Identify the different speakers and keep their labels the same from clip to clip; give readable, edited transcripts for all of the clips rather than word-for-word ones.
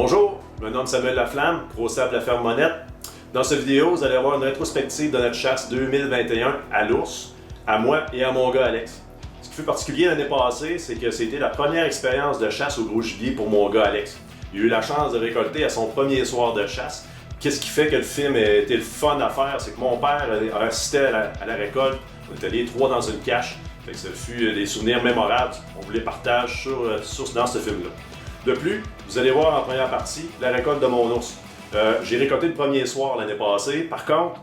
Speaker 1: Bonjour, je me nomme Samuel Laflamme, pro sable de la ferme Monette. Dans cette vidéo, vous allez avoir une rétrospective de notre chasse 2021 à l'ours, à moi et à mon gars Alex. Ce qui fut particulier l'année passée, c'est que c'était la première expérience de chasse au gros gibier pour mon gars Alex. Il a eu la chance de récolter à son premier soir de chasse. Qu'est-ce qui fait que le film était le fun à faire, c'est que mon père assistait à la récolte. On était les trois dans une cache. Fait que ça fut des souvenirs mémorables. On voulait partager dans ce film-là. De plus, vous allez voir en première partie la récolte de mon ours. J'ai récolté le premier soir l'année passée. Par contre,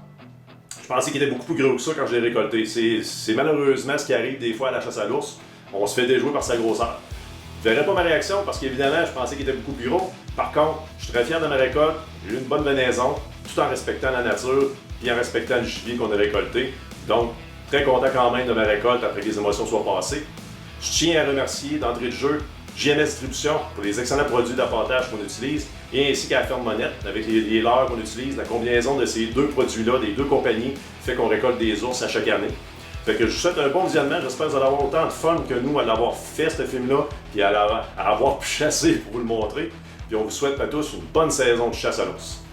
Speaker 1: je pensais qu'il était beaucoup plus gros que ça quand je l'ai récolté. C'est malheureusement ce qui arrive des fois à la chasse à l'ours. On se fait déjouer par sa grosseur. Vous ne verrez pas ma réaction parce qu'évidemment, je pensais qu'il était beaucoup plus gros. Par contre, je suis très fier de ma récolte. J'ai eu une bonne venaison, tout en respectant la nature et en respectant le gibier qu'on a récolté. Donc, très content quand même de ma récolte après que les émotions soient passées. Je tiens à remercier d'entrée de jeu JMS Distribution pour les excellents produits d'appontage qu'on utilise et ainsi qu'à la ferme Monette avec les leurres qu'on utilise. La combinaison de ces deux produits-là, des deux compagnies, fait qu'on récolte des ours à chaque année. Fait que je vous souhaite un bon visionnement. J'espère que vous allez avoir autant de fun que nous à l'avoir fait, ce film-là, puis à avoir pu chasser pour vous le montrer. Puis on vous souhaite à tous une bonne saison de chasse à l'ours.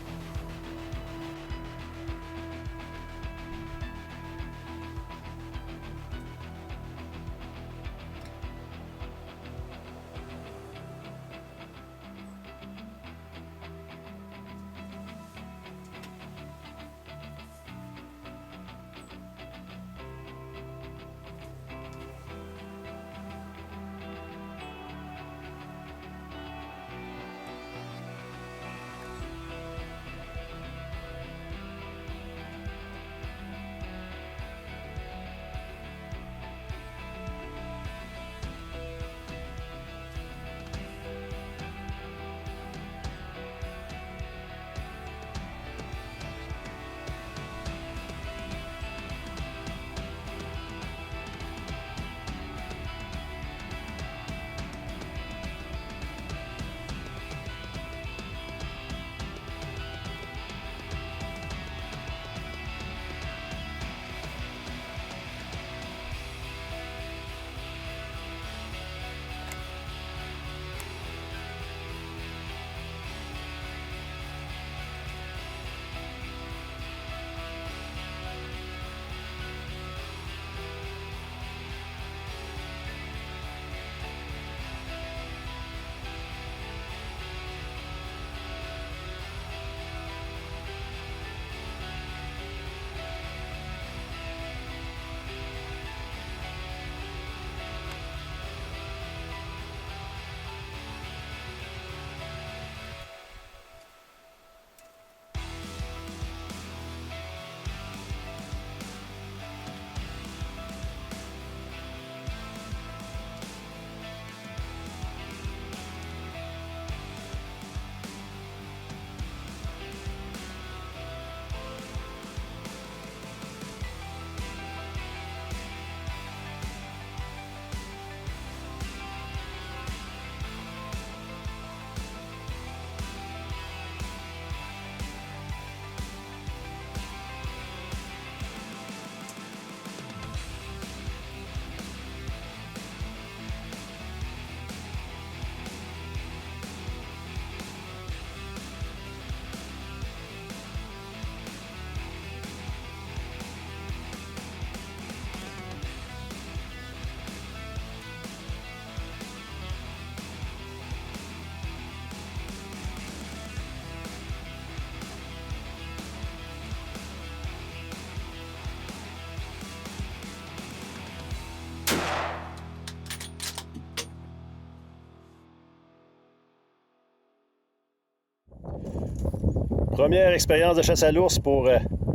Speaker 1: Première expérience de chasse à l'ours pour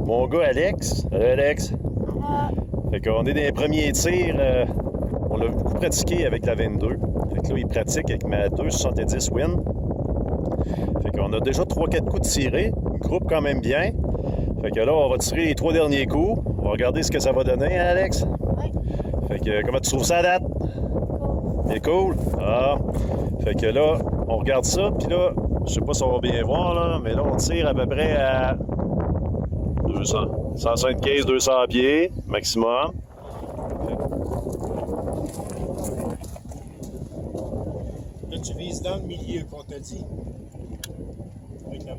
Speaker 1: mon gars Alex. Salut Alex. Fait qu'on est dans les premiers tirs. On l'a beaucoup pratiqué avec la 22. Fait que là, il pratique avec ma 2,70 Win. Fait qu'on a déjà 3-4 coups de tirés. Une groupe quand même bien. Fait que là, on va tirer les 3 derniers coups. On va regarder ce que ça va donner, hein, Alex?
Speaker 2: Oui.
Speaker 1: Fait que comment tu trouves ça à date? C'est cool? Ah. Fait que là, on regarde ça, puis là, je sais pas si on va bien voir, là, mais là, on tire à peu près à 200, 175, 200 pieds maximum.
Speaker 2: Là, tu vises dans le milieu, qu'on t'a dit.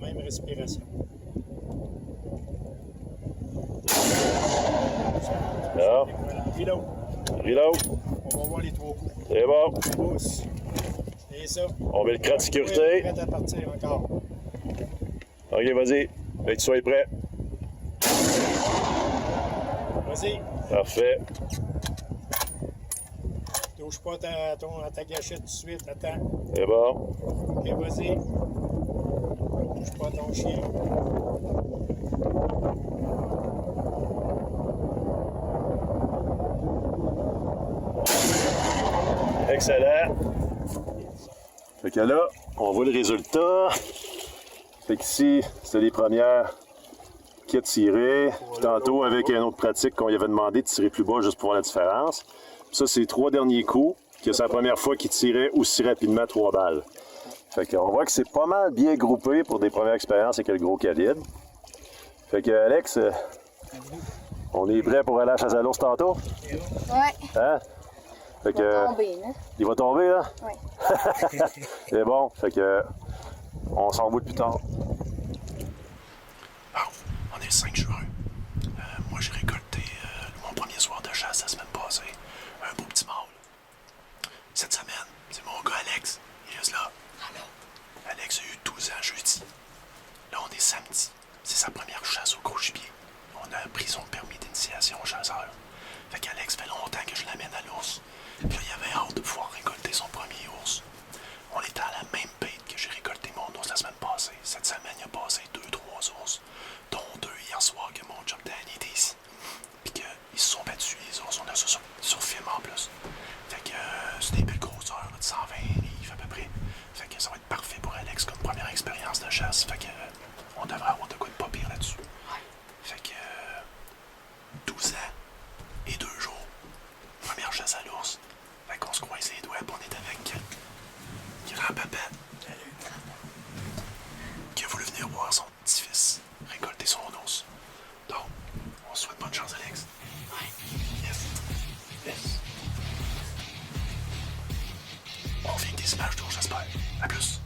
Speaker 2: même respiration.
Speaker 3: Là.
Speaker 2: Reload.
Speaker 3: Reload.
Speaker 2: On va voir les 3 coups.
Speaker 3: C'est bon.
Speaker 2: Pousse. C'est ça.
Speaker 3: On met le cran de sécurité.
Speaker 2: Prêt à partir encore.
Speaker 3: OK, vas-y. Fait que tu sois prêt.
Speaker 2: Vas-y.
Speaker 3: Parfait.
Speaker 2: Touche pas à ta gâchette tout de suite. Attends.
Speaker 3: C'est bon.
Speaker 2: OK, vas-y. Touche pas à ton chien.
Speaker 3: Excellent. Fait que là, on voit le résultat. Fait qu'ici, c'était les premières qui a tiré. Puis tantôt, avec une autre pratique qu'on lui avait demandé de tirer plus bas juste pour voir la différence. Puis ça, c'est les 3 derniers coups, que c'est la première fois qu'il tirait aussi rapidement 3 balles. Fait qu'on voit que c'est pas mal bien groupé pour des premières expériences avec le gros calibre. Fait que Alex, on est prêt pour aller à la chasse à l'ours tantôt?
Speaker 4: Ouais.
Speaker 3: Hein? Fait que,
Speaker 4: Il va tomber, là.
Speaker 3: il va tomber, là?
Speaker 4: Oui.
Speaker 3: C'est bon. Fait que, on s'en va plus tard.
Speaker 5: Bon, on est le 5 juin. Moi, j'ai récolté mon premier soir de chasse la semaine passée. Un beau petit mâle. Cette semaine, c'est mon gars Alex. Il est juste là. Allô? Alex a eu 12 ans jeudi. Là, on est samedi. C'est sa première chasse au gros gibier. On a pris son permis d'initiation au chasseur. Fait qu'Alex fait longtemps que je l'amène à l'ours. Puis là, il avait hâte de pouvoir récolter son premier ours. On était à la même bête que j'ai récolté mon ours la semaine passée. Cette semaine, il a passé 2-3 ours, dont 2 hier soir que mon chum Danny était ici. Puis qu'ils se sont battus, les ours. On a ça sur film en plus. Fait que c'est des belles grosseurs, là, de 120 livres à peu près. Fait que ça va être parfait pour Alex comme première expérience de chasse. Fait que on devrait avoir de quoi de pas pire là-dessus. Fait que 12 ans et 2 jours. Première chasse à l'ours. Fait qu'on se croise les doigts, on est avec grand-papa qui a voulu venir voir son petit-fils récolter son ours. Donc, on se souhaite bonne chance, Alex. Ouais. Yes. Yes. On revient avec des images d'ours, j'espère. À plus.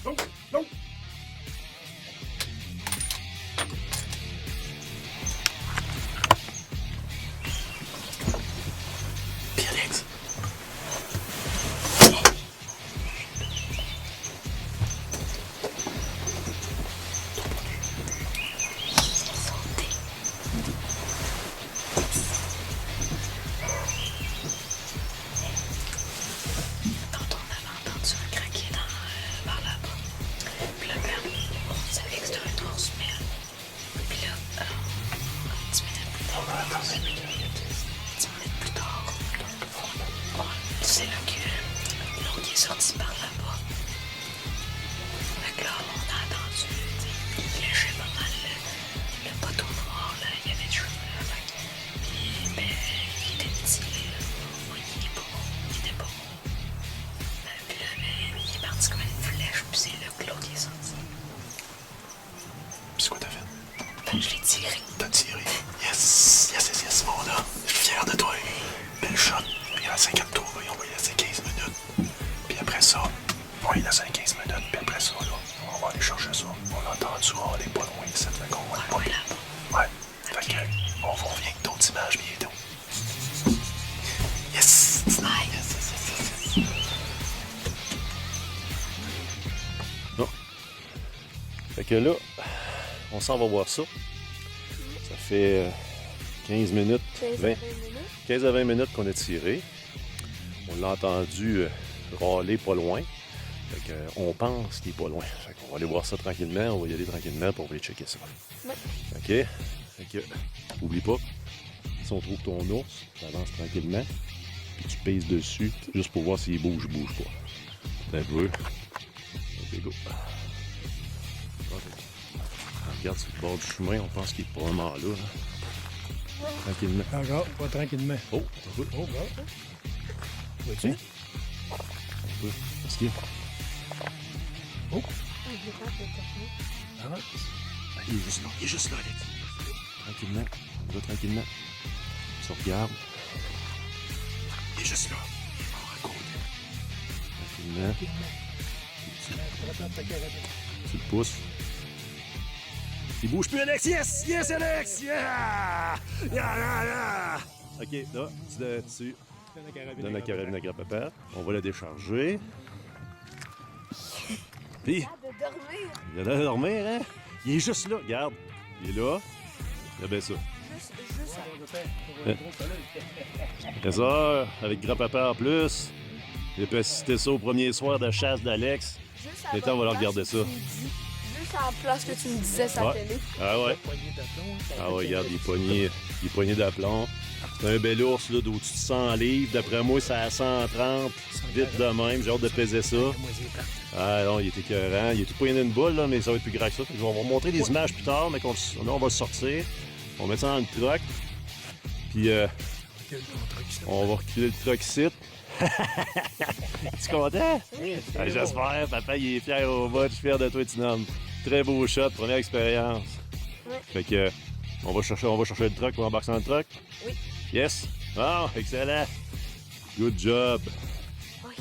Speaker 5: Non, non. Puis Alex.
Speaker 4: Tantôt, on avait entendu un craquer par là-bas. Puis là, on savait que c'était un ours, mais. Puis là, 10 minutes plus tard. 10 minutes plus tard. C'est là que l'autre est sorti par là-bas. Fait que là, on a entendu, il léchait pas mal le poteau noir, là. Il y avait du cheveux, là. Puis, ben, il était petit, là. Oui, il est pas bon. Il était pas bon. Puis là, ben, il est parti comme une flèche, puis c'est là que l'autre est sorti.
Speaker 5: Puis c'est quoi t'as fait?
Speaker 4: Fait que je l'ai tiré.
Speaker 5: T'as tiré. Yes, yes, yes, yes, mon là. Je suis fier de toi. Belle shot. Puis à 50 tours, on va y laisser 15 minutes. Puis après ça, Ouais, laisse 15 minutes, puis après ça, là, on va aller chercher ça. On l'a entendu, on est pas loin ici, fait qu'on va pas. Ouais, fait que, on va revenir avec d'autres images bientôt. Yes! Nice!
Speaker 3: Bon. Fait que là, on s'en va voir ça. Ça fait 15 minutes, 15 à 20 minutes qu'on a tiré. On l'a entendu râler pas loin. Fait que, on pense qu'il est pas loin. Fait qu'on va aller voir ça tranquillement. On va y aller tranquillement pour aller checker ça.
Speaker 2: Ouais.
Speaker 3: OK? Fait que, oublie pas, si on trouve ton ours, tu avances tranquillement. Puis tu pèses dessus juste pour voir s'il bouge pas. Un peu. OK, go. Regarde sur le bord du chemin, on pense qu'il est probablement là. Tranquillement.
Speaker 2: Encore, pas tranquillement.
Speaker 3: Oh, un peu.
Speaker 2: Oh, bon. Vois-tu?
Speaker 3: Un peu. Qu'est-ce qu'il y a?
Speaker 2: Oh. Avance.
Speaker 3: Ah, il est juste là, Alex. Tranquillement, on va tranquillement. Tu regardes.
Speaker 5: Il est juste là. Il est mort à côté.
Speaker 3: Tranquillement. Tu le pousses. Il bouge plus, Alex! Yes! Yes, Alex! Yeah! Yeah, yeah, yeah! OK, là, tu donnes la carabine à grand-papa. On va la décharger. Puis, il a l'air de dormir, hein? Il est juste là, regarde. Il est là. Il a bien ça. C'est ça, avec grand-papa en plus. Il peut assister ça au premier soir de chasse d'Alex. Maintenant, on va leur regarder ça.
Speaker 6: Juste à la place que tu me disais sa télé.
Speaker 3: Ah ouais. Ah ouais, regarde, il est poigné d'aplomb. C'est un bel ours là, d'au-dessus de 100 livres. D'après moi, c'est à 130. Vite de même, j'ai hâte de peser ça. Ah non, il est écœurant. Il est tout poigné d'une boule, là, mais ça va être plus grand que ça. On va montrer des images plus tard, mais là, on va le sortir. On va mettre ça dans le truck. Puis on va reculer le truck ici. Es-tu content? Ah, j'espère. Papa, il est fier au bout. Je suis fier de toi, Tinum. Très beau shot, première expérience.
Speaker 6: Ouais.
Speaker 3: Fait que, on va chercher le truck. On va embarquer dans le truck?
Speaker 6: Oui.
Speaker 3: Yes? Bon, excellent. Good job.
Speaker 6: Oui.